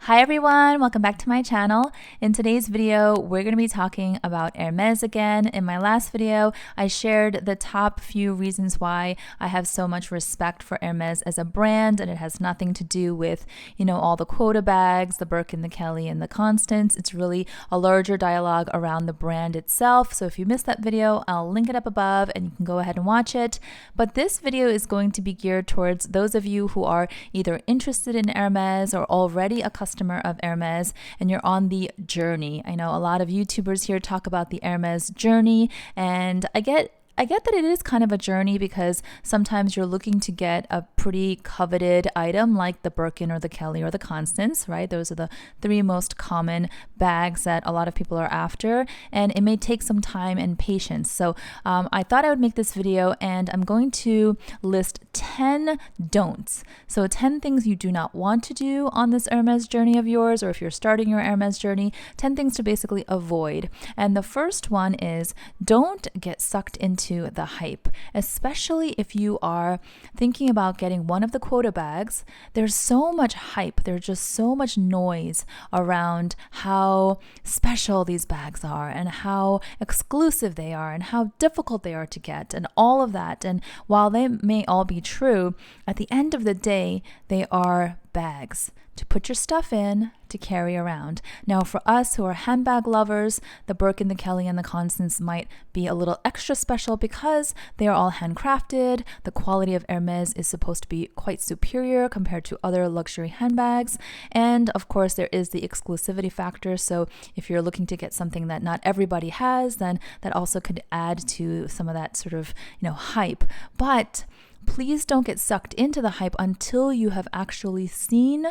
Hi everyone, welcome back to my channel. In today's video, we're going to be talking about Hermes again. In my last video, I shared the top few reasons why I have so much respect for Hermes as a brand, and it has nothing to do with, all the quota bags, the Birkin, the Kelly, and the Constance. It's really a larger dialogue around the brand itself. So if you missed that video, I'll link it up above and you can go ahead and watch it. But this video is going to be geared towards those of you who are either interested in Hermes or already a customer of Hermes and you're on the journey. I know a lot of YouTubers here talk about the Hermes journey, and I get that it is kind of a journey because sometimes you're looking to get a pretty coveted item like the Birkin or the Kelly or the Constance, right? Those are the three most common bags that a lot of people are after, and it may take some time and patience. So I thought I would make this video, and I'm going to list 10 don'ts. So 10 things you do not want to do on this Hermes journey of yours, or if you're starting your Hermes journey, 10 things to basically avoid. And the first one is don't get sucked into the hype, especially if you are thinking about getting one of the quota bags. There's so much hype, there's just so much noise around how special these bags are and how exclusive they are and how difficult they are to get and all of that. And while they may all be true, at the end of the day, they are bags to put your stuff in, to carry around. Now, for us who are handbag lovers, the Birkin, the Kelly, and the Constance might be a little extra special because they are all handcrafted. The quality of Hermes is supposed to be quite superior compared to other luxury handbags. And of course, there is the exclusivity factor. So if you're looking to get something that not everybody has, then that also could add to some of that sort of, hype. But please don't get sucked into the hype until you have actually seen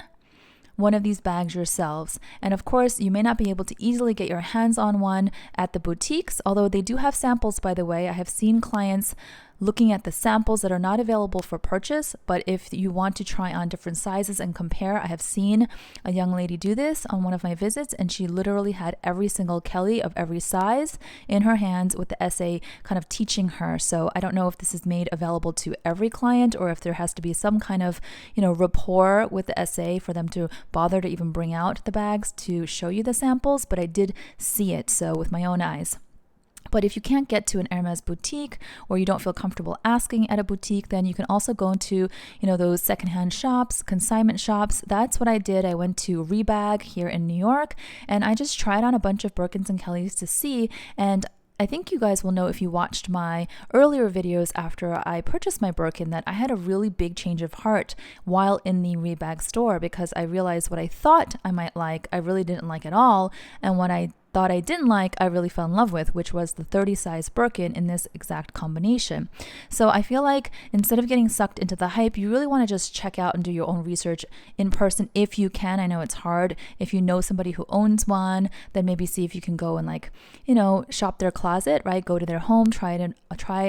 one of these bags yourselves. And of course, you may not be able to easily get your hands on one at the boutiques, although they do have samples, by the way. I have seen clients looking at the samples that are not available for purchase, but if you want to try on different sizes and compare, I have seen a young lady do this on one of my visits, and she literally had every single Kelly of every size in her hands with the essay kind of teaching her. So I don't know if this is made available to every client or if there has to be some kind of, rapport with the essay for them to bother to even bring out the bags to show you the samples, but I did see it, so with my own eyes. But if you can't get to an Hermes boutique, or you don't feel comfortable asking at a boutique, then you can also go into, those secondhand shops, consignment shops. That's what I did. I went to Rebag here in New York, and I just tried on a bunch of Birkins and Kellys to see. And I think you guys will know if you watched my earlier videos after I purchased my Birkin that I had a really big change of heart while in the Rebag store, because I realized what I thought I might like, I really didn't like at all. And what I thought I didn't like, I really fell in love with, which was the 30 size Birkin in this exact combination. So I feel like instead of getting sucked into the hype, you really want to just check out and do your own research in person if you can. I know it's hard. If you know somebody who owns one, then maybe see if you can go and shop their closet, right? Go to their home, try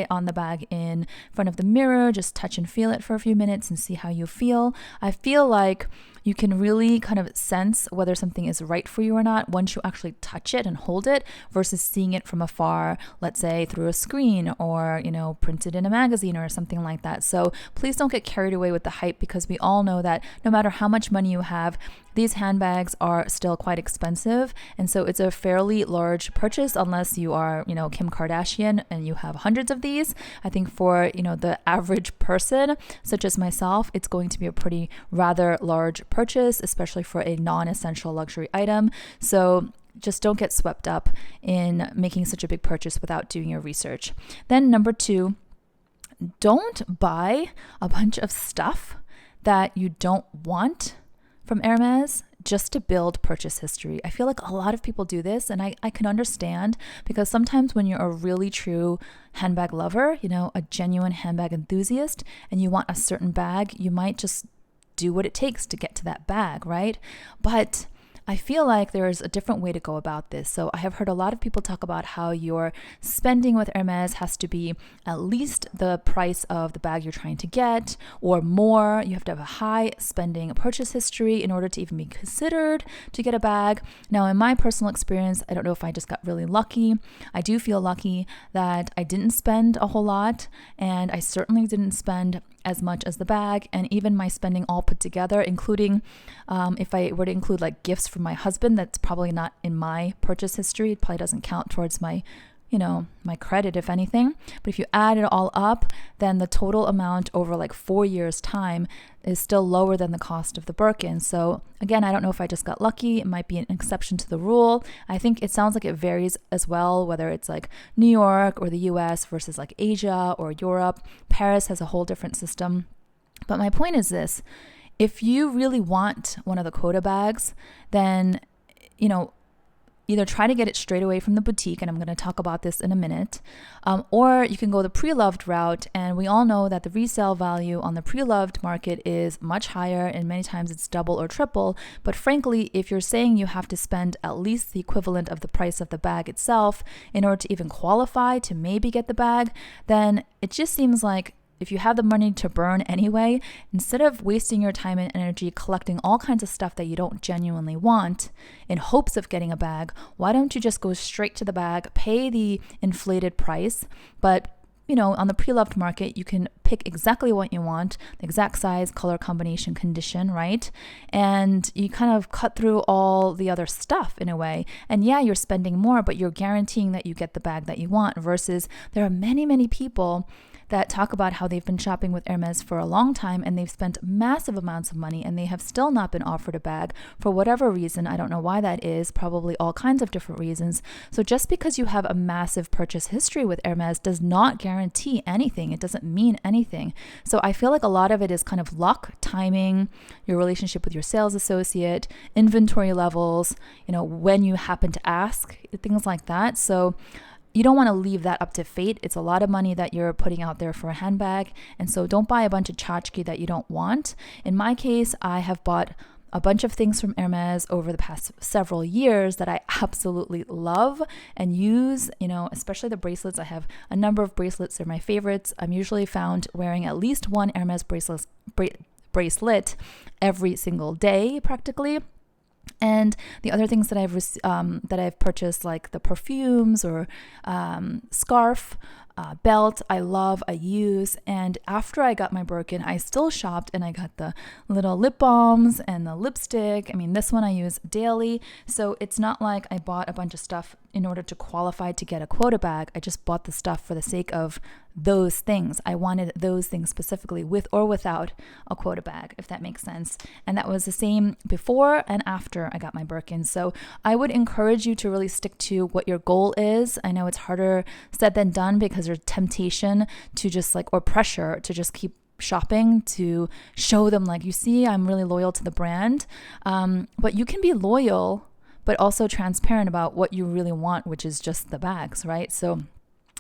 on the bag in front of the mirror, just touch and feel it for a few minutes and see how you feel. I feel like you can really kind of sense whether something is right for you or not once you actually touch it and hold it versus seeing it from afar, let's say through a screen or, printed in a magazine or something like that. So please don't get carried away with the hype, because we all know that no matter how much money you have, these handbags are still quite expensive. And so it's a fairly large purchase unless you are, Kim Kardashian and you have hundreds of these. I think for, the average person, such as myself, it's going to be a pretty rather large purchase, especially for a non-essential luxury item. So just don't get swept up in making such a big purchase without doing your research. Then number 2, don't buy a bunch of stuff that you don't want from Hermes just to build purchase history. I feel like a lot of people do this, and I can understand, because sometimes when you're a really true handbag lover, a genuine handbag enthusiast, and you want a certain bag, you might just do what it takes to get to that bag, right? But I feel like there's a different way to go about this. So I have heard a lot of people talk about how your spending with Hermes has to be at least the price of the bag you're trying to get or more. You have to have a high spending purchase history in order to even be considered to get a bag. Now, in my personal experience, I don't know if I just got really lucky. I do feel lucky that I didn't spend a whole lot, and I certainly didn't spend as much as the bag, and even my spending all put together, including if I were to include like gifts from my husband, that's probably not in my purchase history. It probably doesn't count towards my my credit, if anything. But if you add it all up, then the total amount over like 4 years time is still lower than the cost of the Birkin. So again, I don't know if I just got lucky. It might be an exception to the rule. I think it sounds like it varies as well, whether it's like New York or the US versus like Asia or Europe. Paris has a whole different system. But my point is this: if you really want one of the Coda bags, then either try to get it straight away from the boutique, and I'm going to talk about this in a minute, or you can go the pre-loved route, and we all know that the resale value on the pre-loved market is much higher, and many times it's double or triple. But frankly, if you're saying you have to spend at least the equivalent of the price of the bag itself in order to even qualify to maybe get the bag, then it just seems like if you have the money to burn anyway, instead of wasting your time and energy collecting all kinds of stuff that you don't genuinely want in hopes of getting a bag, why don't you just go straight to the bag, pay the inflated price, but on the pre-loved market, you can pick exactly what you want, the exact size, color combination, condition, right? And you kind of cut through all the other stuff in a way. And yeah, you're spending more, but you're guaranteeing that you get the bag that you want, versus there are many, many people that talk about how they've been shopping with Hermes for a long time and they've spent massive amounts of money and they have still not been offered a bag for whatever reason. I don't know why that is, probably all kinds of different reasons. So just because you have a massive purchase history with Hermes does not guarantee anything. It doesn't mean anything. So I feel like a lot of it is kind of luck, timing, your relationship with your sales associate, inventory levels, when you happen to ask, things like that. So you don't want to leave that up to fate. It's a lot of money that you're putting out there for a handbag. And so don't buy a bunch of tchotchke that you don't want. In my case, I have bought a bunch of things from Hermes over the past several years that I absolutely love and use, especially the bracelets. I have a number of bracelets. They're my favorites. I'm usually found wearing at least one Hermes bracelet every single day, practically. And the other things that I've purchased, like the perfumes or scarf, belt, I love, I use. And after I got my Birkin, I still shopped and I got the little lip balms and the lipstick. I mean, this one I use daily. So it's not like I bought a bunch of stuff in order to qualify to get a quota bag. I just bought the stuff for the sake of those things. I wanted those things specifically, with or without a quota bag, if that makes sense. And that was the same before and after I got my Birkin. So I would encourage you to really stick to what your goal is. I know it's harder said than done because there's temptation to just or pressure to just keep shopping to show them you see, I'm really loyal to the brand. But you can be loyal, but also transparent about what you really want, which is just the bags, right? So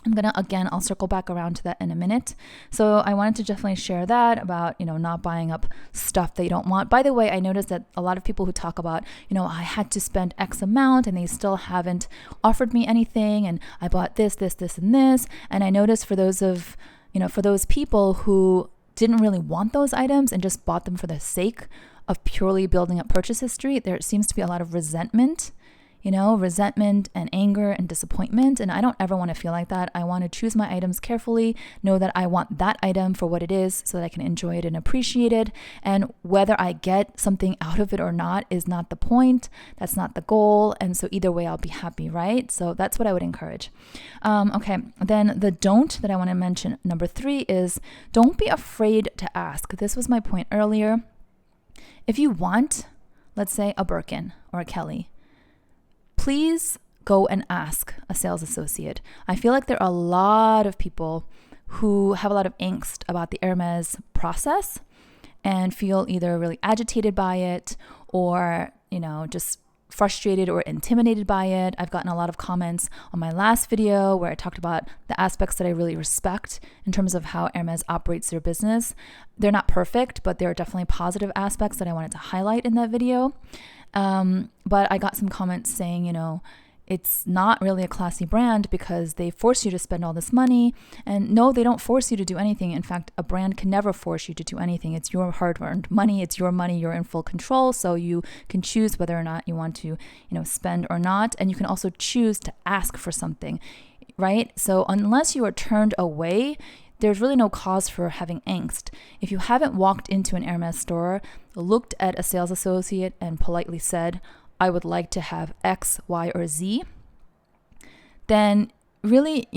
I'll circle back around to that in a minute. So I wanted to definitely share that about, not buying up stuff that you don't want. By the way, I noticed that a lot of people who talk about, I had to spend X amount and they still haven't offered me anything. And I bought this, and this. And I noticed for those people who didn't really want those items and just bought them for the sake of purely building up purchase history, there seems to be a lot of resentment and anger and disappointment. And I don't ever want to feel like that. I want to choose my items carefully, know that I want that item for what it is so that I can enjoy it and appreciate it. And whether I get something out of it or not is not the point. That's not the goal. And so either way, I'll be happy, right? So that's what I would encourage. Okay. Then the don't that I want to mention, number 3, is don't be afraid to ask. This was my point earlier. If you want, let's say, a Birkin or a Kelly, please go and ask a sales associate. I feel like there are a lot of people who have a lot of angst about the Hermes process and feel either really agitated by it or, just frustrated or intimidated by it. I've gotten a lot of comments on my last video where I talked about the aspects that I really respect in terms of how Hermes operates their business. They're not perfect, but there are definitely positive aspects that I wanted to highlight in that video. But I got some comments saying, it's not really a classy brand because they force you to spend all this money. And no, they don't force you to do anything. In fact, a brand can never force you to do anything. It's your hard-earned money. It's your money. You're in full control. So you can choose whether or not you want to, spend or not. And you can also choose to ask for something, right? So unless you are turned away, there's really no cause for having angst. If you haven't walked into an Hermes store, looked at a sales associate and politely said, I would like to have X, Y, or Z, then really,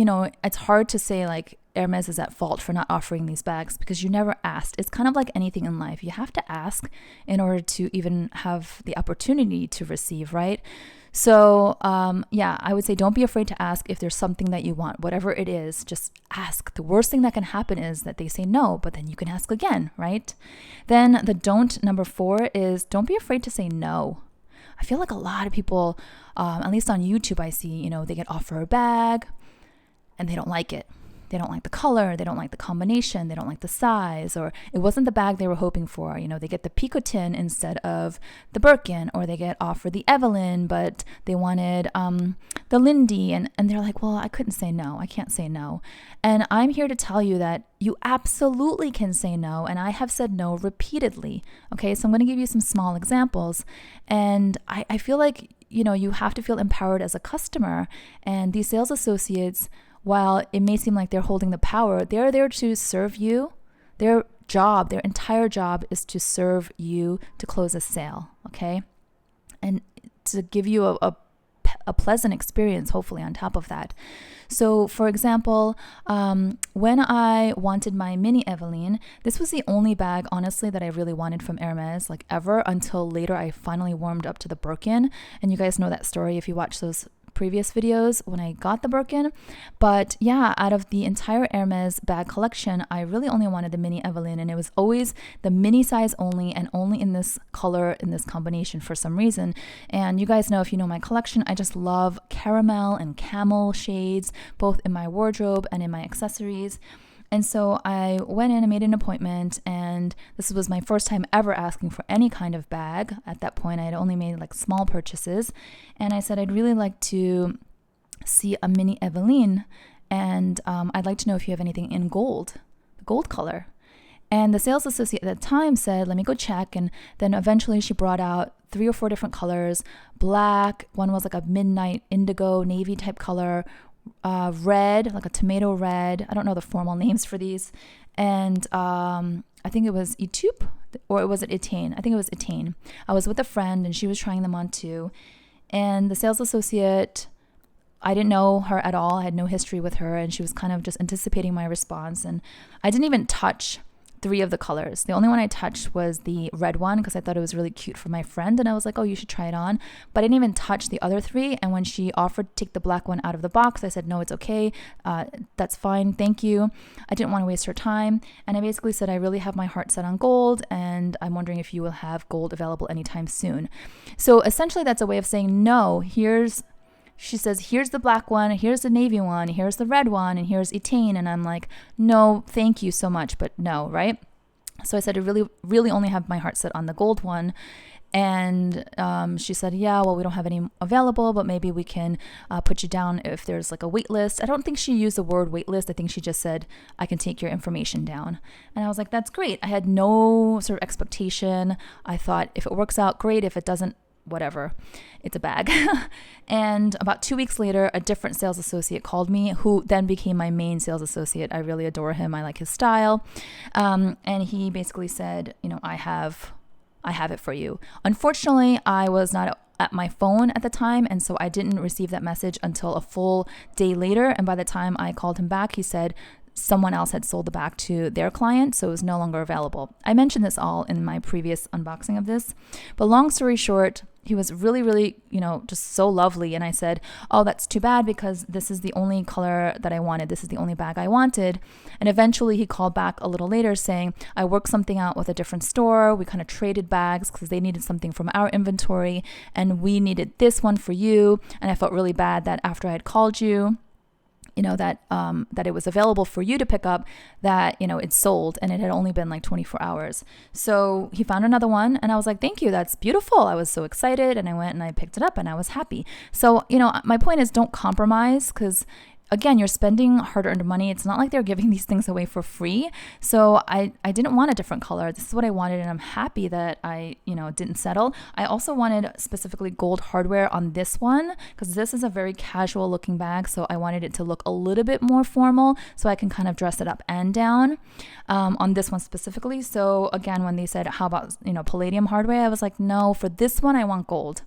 it's hard to say like Hermes is at fault for not offering these bags because you never asked. It's kind of like anything in life. You have to ask in order to even have the opportunity to receive, right? So I would say don't be afraid to ask if there's something that you want. Whatever it is, just ask. The worst thing that can happen is that they say no, but then you can ask again, right? Then the don't number 4 is don't be afraid to say no. I feel like a lot of people, at least on YouTube, I see, they get offered a bag and they don't like it. They don't like the color, they don't like the combination, they don't like the size, or it wasn't the bag they were hoping for. They get the Picotin instead of the Birkin, or they get offered the Evelyn, but they wanted the Lindy, and they're like, well, I couldn't say no. I can't say no. And I'm here to tell you that you absolutely can say no, and I have said no repeatedly. Okay, so I'm going to give you some small examples, and I feel like, you have to feel empowered as a customer, and these sales associates, while it may seem like they're holding the power, they're there to serve you. Their entire job is to serve you to close a sale, okay? And to give you a pleasant experience, hopefully, on top of that. So, for example, when I wanted my mini Evelyn, this was the only bag, honestly, that I really wanted from Hermes, like ever, until later I finally warmed up to the Birkin. And you guys know that story if you watch those previous videos when I got the Birkin. But yeah, out of the entire Hermes bag collection, I really only wanted the mini Evelyn, and it was always the mini size only, and only in this color, in this combination for some reason. And you guys know, if you know my collection, I just love caramel and camel shades, both in my wardrobe and in my accessories. And so I went in and made an appointment, and this was my first time ever asking for any kind of bag. At that point, I had only made like small purchases, and I said, I'd really like to see a mini Evelyn, and I'd like to know if you have anything in gold, the gold color. And the sales associate at the time said, let me go check. And then eventually she brought out 3 or 4 different colors: black, one was like a midnight indigo navy type color, red, like a tomato red. I don't know the formal names for these. And I think it was Etupe, or was it Etane? I think it was Etane. I was with a friend and she was trying them on too. And the sales associate, I didn't know her at all. I had no history with her, and she was kind of just anticipating my response. And I didn't even touch 3 of the colors. The only one I touched was the red one because I thought it was really cute for my friend, and I was like, oh, you should try it on. But I didn't even touch the other 3. And when she offered to take the black one out of the box, I said, no, it's okay. That's fine. Thank you. I didn't want to waste her time. And I basically said, I really have my heart set on gold, and I'm wondering if you will have gold available anytime soon. So essentially that's a way of saying, no, she says, here's the black one, here's the navy one, here's the red one, and here's Etane. And I'm like, no, thank you so much, but no, right? So I said, I really, really only have my heart set on the gold one. And she said, yeah, well, we don't have any available, but maybe we can put you down if there's like a wait list. I don't think she used the word wait list. I think she just said, I can take your information down. And I was like, that's great. I had no sort of expectation. I thought, if it works out, great. If it doesn't, whatever, it's a bag. And about 2 weeks later, a different sales associate called me, who then became my main sales associate. I really adore him. I like his style. And he basically said, I have it for you. Unfortunately, I was not at my phone at the time, and so I didn't receive that message until a full day later. And by the time I called him back, he said someone else had sold the bag to their client, so it was no longer available. I mentioned this all in my previous unboxing of this, but long story short, he was really, really, just so lovely. And I said, oh, that's too bad, because this is the only color that I wanted. This is the only bag I wanted. And eventually he called back a little later saying, I worked something out with a different store. We kind of traded bags because they needed something from our inventory, and we needed this one for you. And I felt really bad that after I had called you, that it was available for you to pick up, that, it's sold, and it had only been like 24 hours. So he found another one, and I was like, thank you, that's beautiful. I was so excited, and I went and I picked it up, and I was happy. So, my point is, don't compromise, because again, you're spending hard-earned money. It's not like they're giving these things away for free. So I didn't want a different color. This is what I wanted, and I'm happy that I, didn't settle. I also wanted specifically gold hardware on this one because this is a very casual looking bag. So I wanted it to look a little bit more formal so I can kind of dress it up and down on this one specifically. So again, when they said, how about, palladium hardware? I was like, no, for this one, I want gold.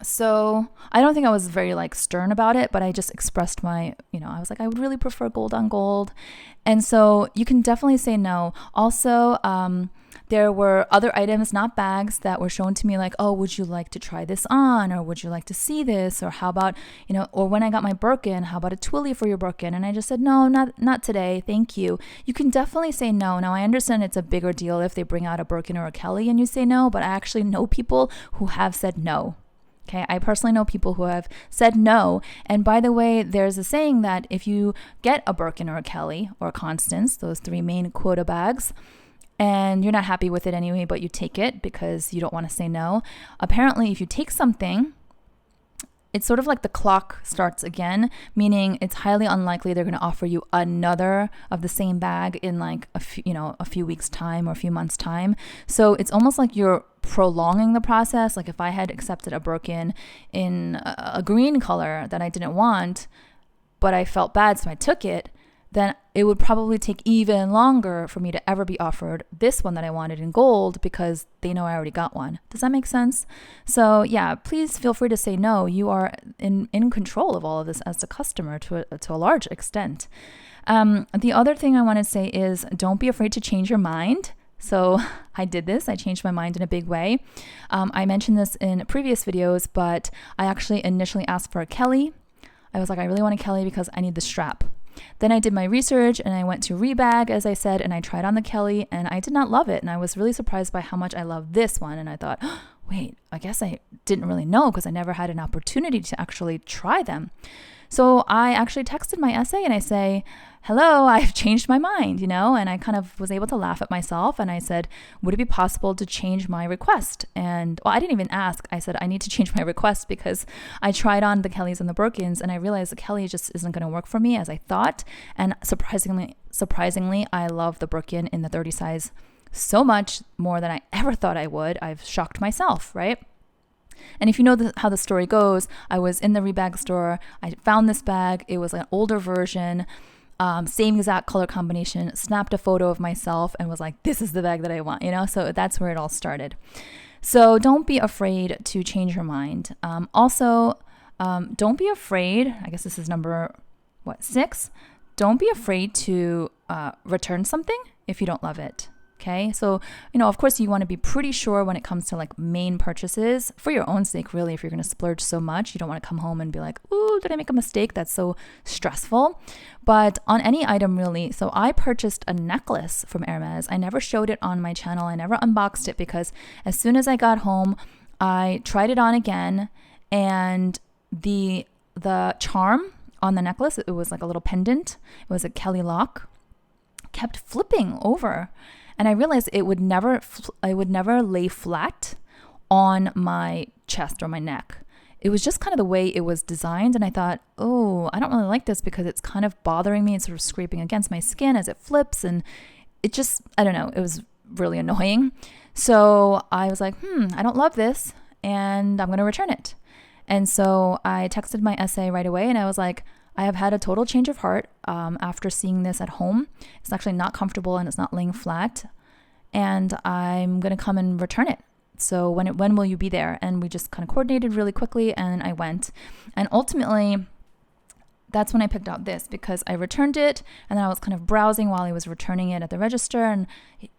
So I don't think I was very like stern about it, but I just expressed my, I was like, I would really prefer gold on gold. And so you can definitely say no. Also, there were other items, not bags, that were shown to me like, oh, would you like to try this on? Or would you like to see this? Or how about, or when I got my Birkin, how about a Twilly for your Birkin? And I just said, no, not today. Thank you. You can definitely say no. Now, I understand it's a bigger deal if they bring out a Birkin or a Kelly and you say no, but I actually know people who have said no. Okay, I personally know people who have said no. And by the way, there's a saying that if you get a Birkin or a Kelly or a Constance, those 3 main quota bags, and you're not happy with it anyway, but you take it because you don't want to say no. Apparently, if you take something, it's sort of like the clock starts again, meaning it's highly unlikely they're going to offer you another of the same bag in like a few weeks time or a few months time. So it's almost like you're prolonging the process. Like if I had accepted a Birkin in a green color that I didn't want, but I felt bad, so I took it, then it would probably take even longer for me to ever be offered this one that I wanted in gold because they know I already got one. Does that make sense? So yeah, please feel free to say no. You are in control of all of this as a customer to a large extent. The other thing I want to say is don't be afraid to change your mind. So I did this. I changed my mind in a big way. I mentioned this in previous videos, but I actually initially asked for a Kelly. I was like, I really want a Kelly because I need the strap. Then I did my research and I went to Rebag, as I said, and I tried on the Kelly and I did not love it. And I was really surprised by how much I love this one. And I thought, oh, wait, I guess I didn't really know because I never had an opportunity to actually try them. So I actually texted my SA and I say, hello, I've changed my mind, and I kind of was able to laugh at myself. And I said, would it be possible to change my request? And well, I didn't even ask. I said, I need to change my request because I tried on the Kellys and the Birkins and I realized the Kelly just isn't going to work for me as I thought. And surprisingly, I love the Birkin in the 30 size so much more than I ever thought I would. I've shocked myself, right? And if you know how the story goes, I was in the Rebag store. I found this bag. It was an older version, same exact color combination, snapped a photo of myself and was like, this is the bag that I want, So that's where it all started. So don't be afraid to change your mind. Also, don't be afraid. I guess this is number 6. Don't be afraid to return something if you don't love it. Okay, so, of course, you want to be pretty sure when it comes to like main purchases for your own sake, really. If you're going to splurge so much, you don't want to come home and be like, ooh, did I make a mistake? That's so stressful. But on any item, really. So I purchased a necklace from Hermes. I never showed it on my channel. I never unboxed it because as soon as I got home, I tried it on again. And the charm on the necklace, it was like a little pendant. It was a Kelly lock, kept flipping over. And I realized I would never lay flat on my chest or my neck. It was just kind of the way it was designed. And I thought, oh, I don't really like this because it's kind of bothering me. It's sort of scraping against my skin as it flips. And it just, I don't know, it was really annoying. So I was like, I don't love this and I'm going to return it. And so I texted my SA right away and I was like, I have had a total change of heart after seeing this at home. It's actually not comfortable and it's not laying flat. And I'm going to come and return it. So when will you be there? And we just kind of coordinated really quickly and I went. And ultimately, that's when I picked out this because I returned it and then I was kind of browsing while I was returning it at the register and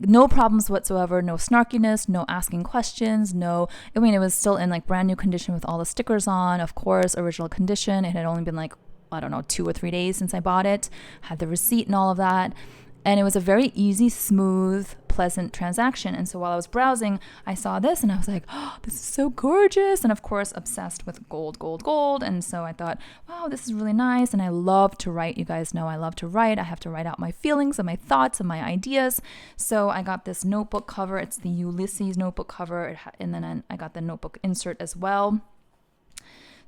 no problems whatsoever, no snarkiness, no asking questions, it was still in like brand new condition with all the stickers on, of course, original condition. It had only been like, 2 or 3 days since I bought it, had the receipt and all of that. And it was a very easy, smooth, pleasant transaction. And so while I was browsing, I saw this and I was like, oh, this is so gorgeous. And of course, obsessed with gold, gold, gold. And so I thought, wow, this is really nice. And I love to write. You guys know I love to write. I have to write out my feelings and my thoughts and my ideas. So I got this notebook cover. It's the Ulysses notebook cover. And then I got the notebook insert as well.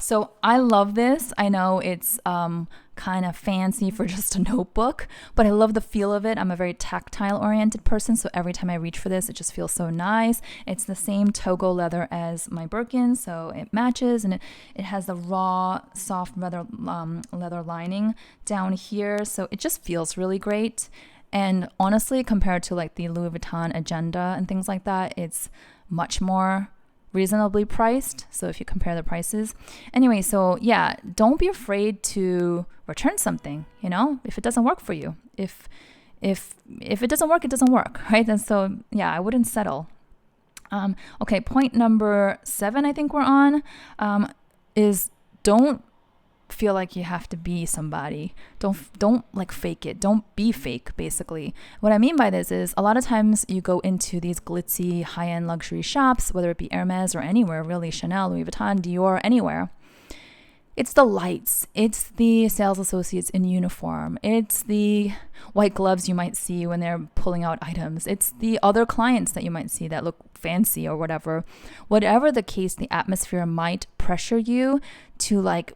So I love this. I know it's kind of fancy for just a notebook, but I love the feel of it. I'm a very tactile oriented person, so every time I reach for this, it just feels so nice. It's the same Togo leather as my Birkin, so it matches, and it has the raw, soft leather lining down here, so it just feels really great. And honestly, compared to like the Louis Vuitton Agenda and things like that, it's much more reasonably priced. So if you compare the prices, anyway, so yeah, don't be afraid to return something, you know, if it doesn't work for you. If it doesn't work, it doesn't work, right? And so yeah, I wouldn't settle. Okay, point number 7, I think we're on, is don't feel like you have to be somebody. Don't like fake it. Don't be fake, basically. What I mean by this is a lot of times you go into these glitzy high-end luxury shops, whether it be Hermes or anywhere, really, Chanel, Louis Vuitton, Dior, anywhere. It's the lights. It's the sales associates in uniform. It's the white gloves you might see when they're pulling out items. It's the other clients that you might see that look fancy or whatever. Whatever the case, the atmosphere might pressure you to like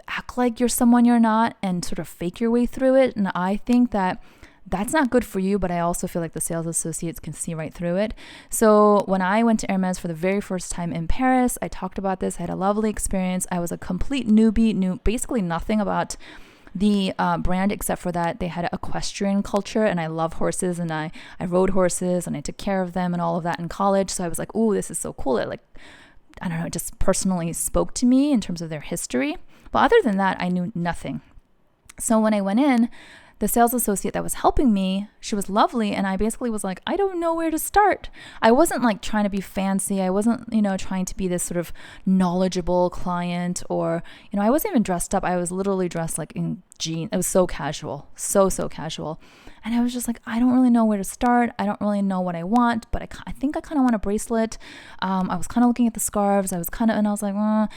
act like you're someone you're not and sort of fake your way through it. And I think that that's not good for you, but I also feel like the sales associates can see right through it. So when I went to Hermes for the very first time in Paris, I talked about this. I had a lovely experience. I was a complete newbie, knew basically nothing about the brand except for that they had an equestrian culture, and I love horses, and I rode horses and I took care of them and all of that in college. So I was like, ooh, this is so cool. It like, I don't know, it just personally spoke to me in terms of their history. But other than that, I knew nothing. So when I went in, the sales associate that was helping me, she was lovely. And I basically was like, I don't know where to start. I wasn't like trying to be fancy. I wasn't, trying to be this sort of knowledgeable client, or, I wasn't even dressed up. I was literally dressed like in jeans. It was so casual, so casual. And I was just like, I don't really know where to start. I don't really know what I want, but I think I kind of want a bracelet. I was kind of looking at the scarves. And I was like,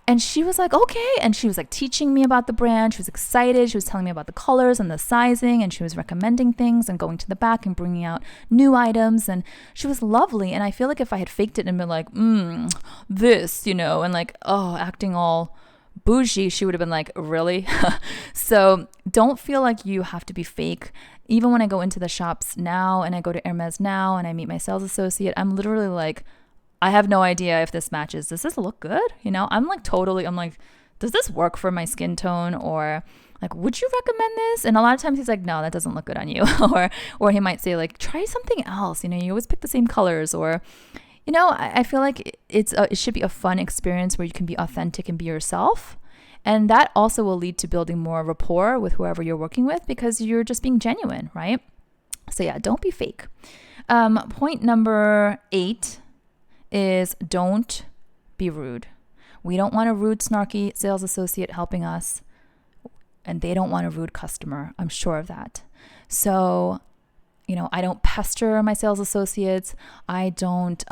And she was like, okay. And she was like teaching me about the brand. She was excited. She was telling me about the colors and the sizing, and she was recommending things and going to the back and bringing out new items. And she was lovely. And I feel like if I had faked it and been like, this, and like, acting all bougie, she would have been like, really? So don't feel like you have to be fake. Even when I go into the shops now and I go to Hermes now and I meet my sales associate, I'm literally like, I have no idea if this matches. Does this look good? I'm like, does this work for my skin tone? Or like, would you recommend this? And a lot of times he's like, no, that doesn't look good on you. or he might say like, try something else. You always pick the same colors. Or, I feel like it should be a fun experience where you can be authentic and be yourself. And that also will lead to building more rapport with whoever you're working with, because you're just being genuine, right? So yeah, don't be fake. Point number 8 is don't be rude. We don't want a rude, snarky sales associate helping us, and they don't want a rude customer. I'm sure of that. So, I don't pester my sales associates. I don't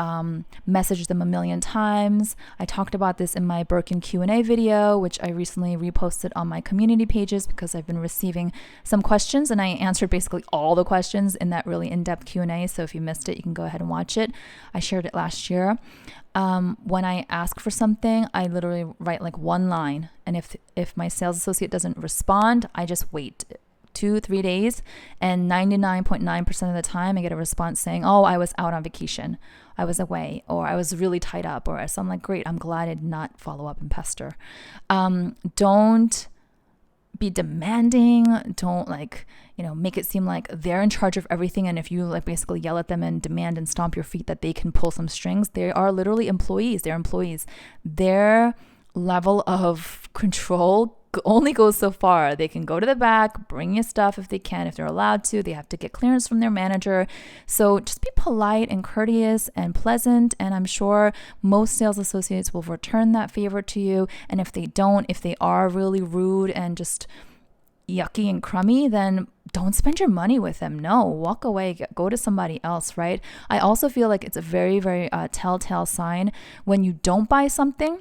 message them a million times. I talked about this in my Birkin Q&A video, which I recently reposted on my community pages because I've been receiving some questions, and I answered basically all the questions in that really in-depth Q&A. So if you missed it, you can go ahead and watch it. I shared it last year. When I ask for something, I literally write like one line. And if my sales associate doesn't respond, I just wait 2-3 days, and 99.9% of the time I get a response saying, oh, I was out on vacation, I was away, or I was really tied up, or so I'm like, great, I'm glad I did not follow up and pester. Don't be demanding. Don't make it seem like they're in charge of everything, and if you like basically yell at them and demand and stomp your feet that they can pull some strings, they are literally employees. They're employees. Their level of control only goes so far. They can go to the back, bring you stuff if they can, if they're allowed to. They have to get clearance from their manager. So just be polite and courteous and pleasant, and I'm sure most sales associates will return that favor to you. And if they don't, if they are really rude and just yucky and crummy, then don't spend your money with them. No, walk away, go to somebody else, right? I also feel like it's a very, very telltale sign when you don't buy something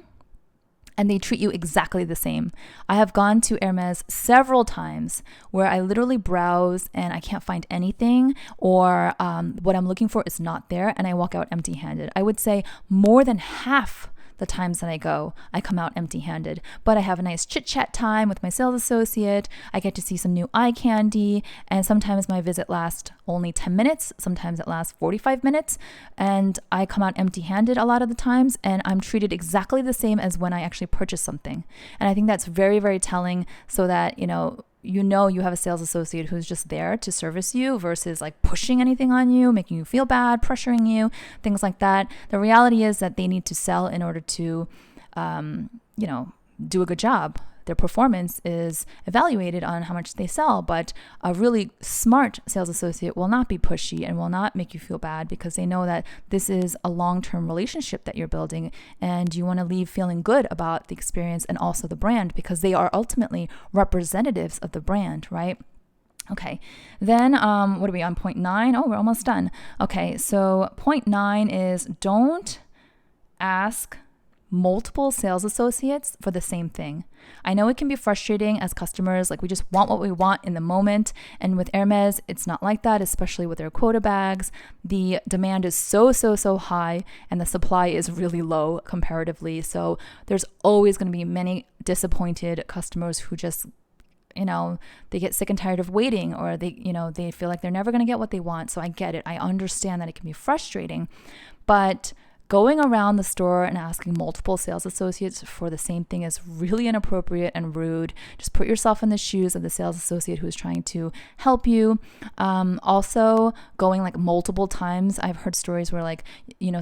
and they treat you exactly the same. I have gone to Hermes several times where I literally browse and I can't find anything, or what I'm looking for is not there, and I walk out empty-handed. I would say more than half the times that I go, I come out empty-handed. But I have a nice chit-chat time with my sales associate. I get to see some new eye candy, and sometimes my visit lasts only 10 minutes. Sometimes it lasts 45 minutes, and I come out empty-handed a lot of the times, and I'm treated exactly the same as when I actually purchase something. And I think that's very, very telling, so that, you have a sales associate who's just there to service you versus like pushing anything on you, making you feel bad, pressuring you, things like that. The reality is that they need to sell in order to, do a good job. Their performance is evaluated on how much they sell, but a really smart sales associate will not be pushy and will not make you feel bad, because they know that this is a long-term relationship that you're building, and you want to leave feeling good about the experience and also the brand, because they are ultimately representatives of the brand, right? Okay, then what are we on? Point 9? Oh, we're almost done. Okay, so point 9 is don't ask multiple sales associates for the same thing. I know it can be frustrating as customers, like we just want what we want in the moment. And with Hermes, it's not like that, especially with their quota bags. The demand is so high and the supply is really low comparatively. So there's always going to be many disappointed customers who just they get sick and tired of waiting, or they feel like they're never going to get what they want. So I get it. I understand that it can be frustrating, but going around the store and asking multiple sales associates for the same thing is really inappropriate and rude. Just put yourself in the shoes of the sales associate who is trying to help you. Also, going like multiple times. I've heard stories where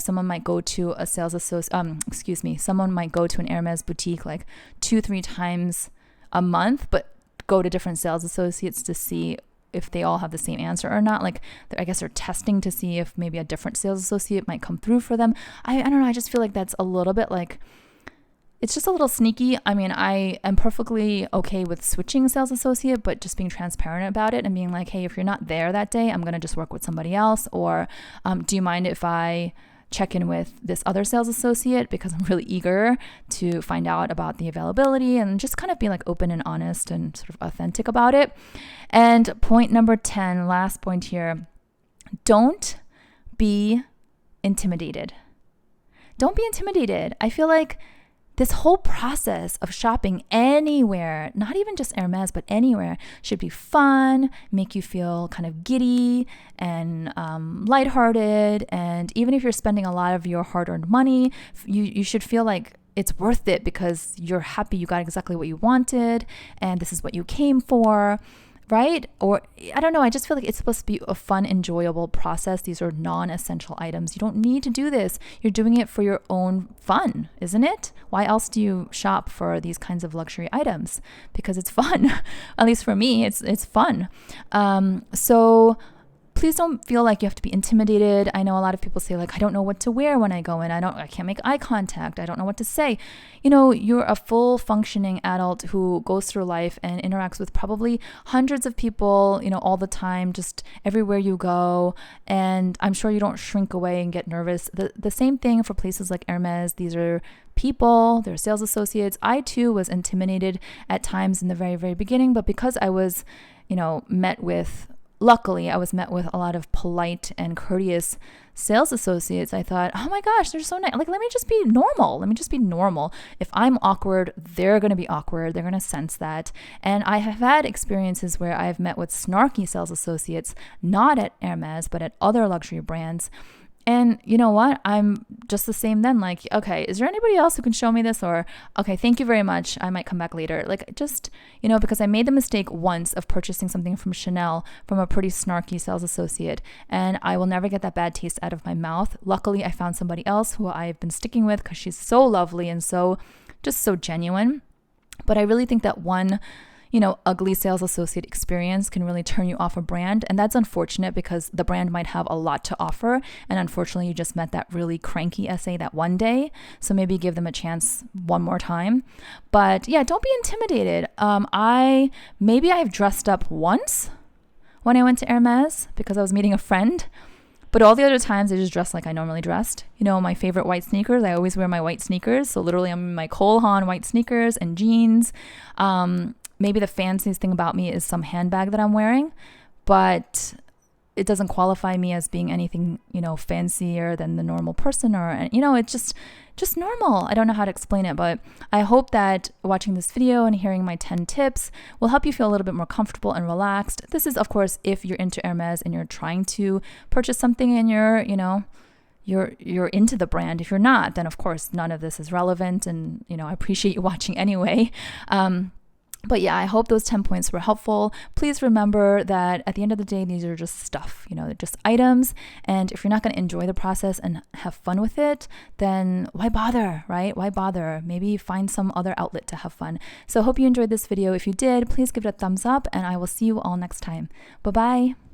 someone might go to a sales associate, someone might go to an Hermes boutique like 2-3 times a month, but go to different sales associates to see if they all have the same answer or not. Like, I guess they're testing to see if maybe a different sales associate might come through for them. I don't know. I just feel like that's a little bit it's just a little sneaky. I mean, I am perfectly okay with switching sales associate, but just being transparent about it and being like, hey, if you're not there that day, I'm going to just work with somebody else. Or do you mind if I check in with this other sales associate, because I'm really eager to find out about the availability, and just kind of be like open and honest and sort of authentic about it. And point number 10, last point here, don't be intimidated. Don't be intimidated. I feel like this whole process of shopping anywhere, not even just Hermes, but anywhere, should be fun, make you feel kind of giddy and lighthearted. And even if you're spending a lot of your hard-earned money, you should feel like it's worth it, because you're happy you got exactly what you wanted and this is what you came for. Right? Or I don't know. I just feel like it's supposed to be a fun, enjoyable process. These are non-essential items. You don't need to do this. You're doing it for your own fun, isn't it? Why else do you shop for these kinds of luxury items? Because it's fun. At least for me, it's fun. So please don't feel like you have to be intimidated. I know a lot of people say I don't know what to wear when I go in. I can't make eye contact. I don't know what to say. You're a full functioning adult who goes through life and interacts with probably hundreds of people, all the time, just everywhere you go. And I'm sure you don't shrink away and get nervous. The same thing for places like Hermes. These are people, they're sales associates. I too was intimidated at times in the very, very beginning, but because I was, luckily, I was met with a lot of polite and courteous sales associates. I thought, oh my gosh, they're so nice. Let me just be normal. If I'm awkward, they're going to be awkward. They're going to sense that. And I have had experiences where I've met with snarky sales associates, not at Hermes, but at other luxury brands. And you know what? I'm just the same then. Okay, is there anybody else who can show me this? Or, okay, thank you very much. I might come back later. Because I made the mistake once of purchasing something from Chanel from a pretty snarky sales associate, and I will never get that bad taste out of my mouth. Luckily, I found somebody else who I've been sticking with because she's so lovely and so genuine. But I really think that one ugly sales associate experience can really turn you off a brand. And that's unfortunate, because the brand might have a lot to offer. And unfortunately, you just met that really cranky SA that one day. So maybe give them a chance one more time. But yeah, don't be intimidated. I've dressed up once when I went to Hermes because I was meeting a friend. But all the other times I just dressed like I normally dressed. My favorite white sneakers. I always wear my white sneakers. So literally I'm in my Cole Haan white sneakers and jeans. Maybe the fanciest thing about me is some handbag that I'm wearing, but it doesn't qualify me as being anything, you know, fancier than the normal person, or, you know, it's just normal. I don't know how to explain it, but I hope that watching this video and hearing my 10 tips will help you feel a little bit more comfortable and relaxed. This is, of course, if you're into Hermes and you're trying to purchase something and you're, you know, you're into the brand. If you're not, then of course none of this is relevant, and, you know, I appreciate you watching anyway. But yeah, I hope those 10 points were helpful. Please remember that at the end of the day, these are just stuff, you know, they're just items. And if you're not going to enjoy the process and have fun with it, then why bother, right? Why bother? Maybe find some other outlet to have fun. So I hope you enjoyed this video. If you did, please give it a thumbs up, and I will see you all next time. Bye-bye.